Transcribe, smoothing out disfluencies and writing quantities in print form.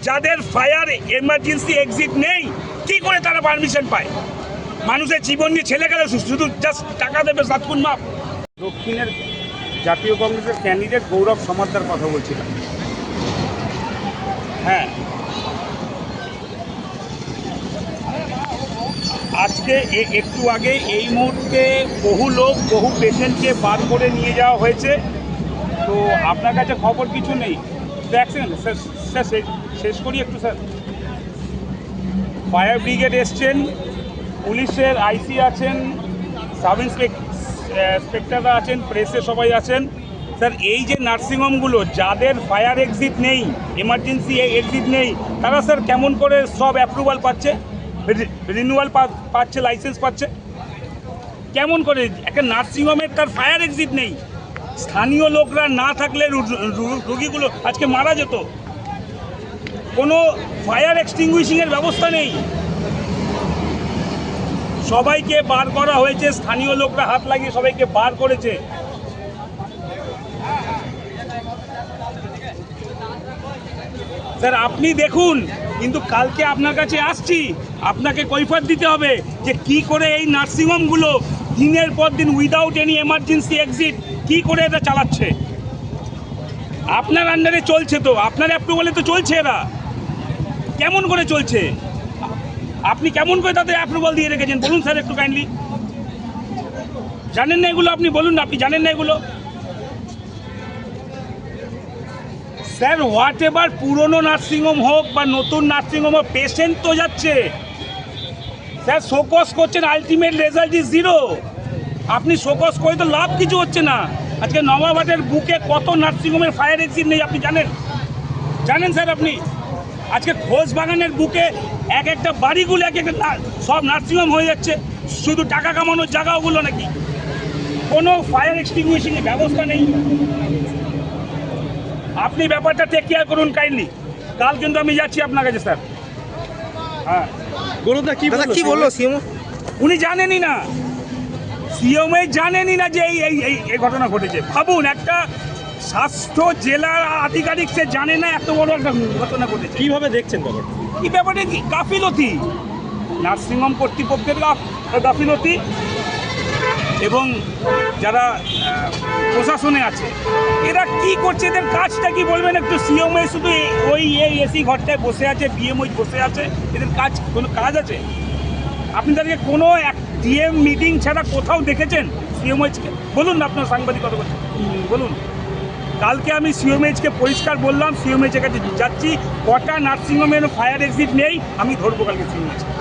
যাদের fire emergency exit নেই কি করে তারা পারমিশন পায়? মানুষের জীবন নিয়ে ছেলে গেলে শুধু জাস্ট টাকা দেবে সাতক্ষণ মাপ। দক্ষিণের জাতীয় কংগ্রেসের ক্যান্ডিডেট গৌরব সমাদ্দার কথা বলছিলাম। হ্যাঁ, আজকে একটু আগে এই মুহূর্তে বহু লোক বহু পেশেন্টকে বার করে নিয়ে যাওয়া হয়েছে। তো আপনার কাছে খবর কিছু নেই? দেখছেন স্যার, শেষ করি একটু স্যার। ফায়ার ব্রিগেড এসছেন, পুলিশের আইসি আছেন, সাব ইন্সপেক্টররা আছেন, প্রেসে সবাই আছেন। স্যার, এই যে নার্সিংহোমগুলো যাদের ফায়ার এক্সিট নেই, এমার্জেন্সি এক্সিট নেই, তারা স্যার কেমন করে সব অ্যাপ্রুভাল পাচ্ছে, রিনিউয়াল পাচ্ছে, লাইসেন্স পাচ্ছে? কেমন করে? একটা নার্সিংহোমের তার ফায়ার এক্সিট নেই। স্থানীয় লোকরা না থাকলে রোগীগুলো আজকে মারা যেত। কোনো ফায়ার এক্সটিংগুইশিংয়ের ব্যবস্থা নেই। সবাইকে বার করা হয়েছে, স্থানীয় লোকরা হাত লাগিয়ে সবাইকে বার করেছে। স্যার, আপনি দেখুন, কিন্তু কালকে আপনার কাছে আসছি, আপনাকে কৈফিয়ত দিতে হবে যে কি করে এই নার্সিংহোমগুলো দিনের পর দিন উইদাউট এনি এমার্জেন্সি এক্সিট কি করে এটা চালাচ্ছে। আপনার আন্ডারে চলছে, তো আপনার অ্যাপ্রুভালে তো চলছে। এরা কেমন করে চলছে? আপনি কেমন করে তাদের অ্যাপ্রুভাল দিয়ে রেখেছেন বলুন স্যার একটু কাইন্ডলি। জানেন না এগুলো? আপনি বলুন, আপনি জানেন না এগুলো? স্যার, হোয়াট এভার পুরনো নার্সিংহোম হোক বা নতুন নার্সিংহোম হোক, পেশেন্ট তো যাচ্ছে। স্যার, শোকস করছেন, আলটিমেট রেজাল্ট ইজ জিরো। আপনি শোকস করে তো লাভ কিছু হচ্ছে না। আজকে নবাবহাটের বুকে কত নার্সিংহোমের ফায়ার এক্সিট নেই আপনি জানেন? জানেন স্যার আপনি? আজকে খোঁজবাগানের বুকে এক একটা বাড়িগুলো এক একটা সব নার্সিংহোম হয়ে যাচ্ছে। শুধু টাকা কামানোর জায়গাগুলো নাকি? কোনো ফায়ার এক্সটিংগুইশিংয়ের ব্যবস্থা নেই। আপনি ব্যাপারটা টেক কেয়ার করুন কাইন্ডলি। কাল কিন্তু আমি যাচ্ছি আপনার কাছে স্যার। হ্যাঁ, কি বললো সিএমও? উনি জানেনই না, সিএমএ জানেনই না যে এই ঘটনা ঘটেছে। ভাবুন, একটা স্বাস্থ্য জেলার আধিকারিক সে জানে না এত বড় একটা ঘটনা ঘটেছে। কিভাবে দেখছেন ব্যাপারটা? কি ব্যাপারটা? কি গাফিলতি, নার্সিংহোম কর্তৃপক্ষের গাফিলতি এবং যারা প্রশাসনে আছে এরা কি করছে, এদের কাজটা কি বলবেন একটু? সিএমএ শুধু ওই এসি ঘরটায় বসে আছে, বিএমও বসে আছে, এদের কাজ কোনো কাজ আছে? আপনি তাদেরকে কোনো এক ডিএম মিটিং ছাড়া কোথাও দেখেছেন সিএমএইচকে? বলুন না, আপনার সাংবাদিকতা করছেন, বলুন। কালকে আমি সিএমএইচকে পরিষ্কার বললাম, সিএমএইচের কাছে যাচ্ছি, কটা নার্সিংহোমের ফায়ার এক্সিট নেই আমি ধরবো কালকে সিএমএইচকে।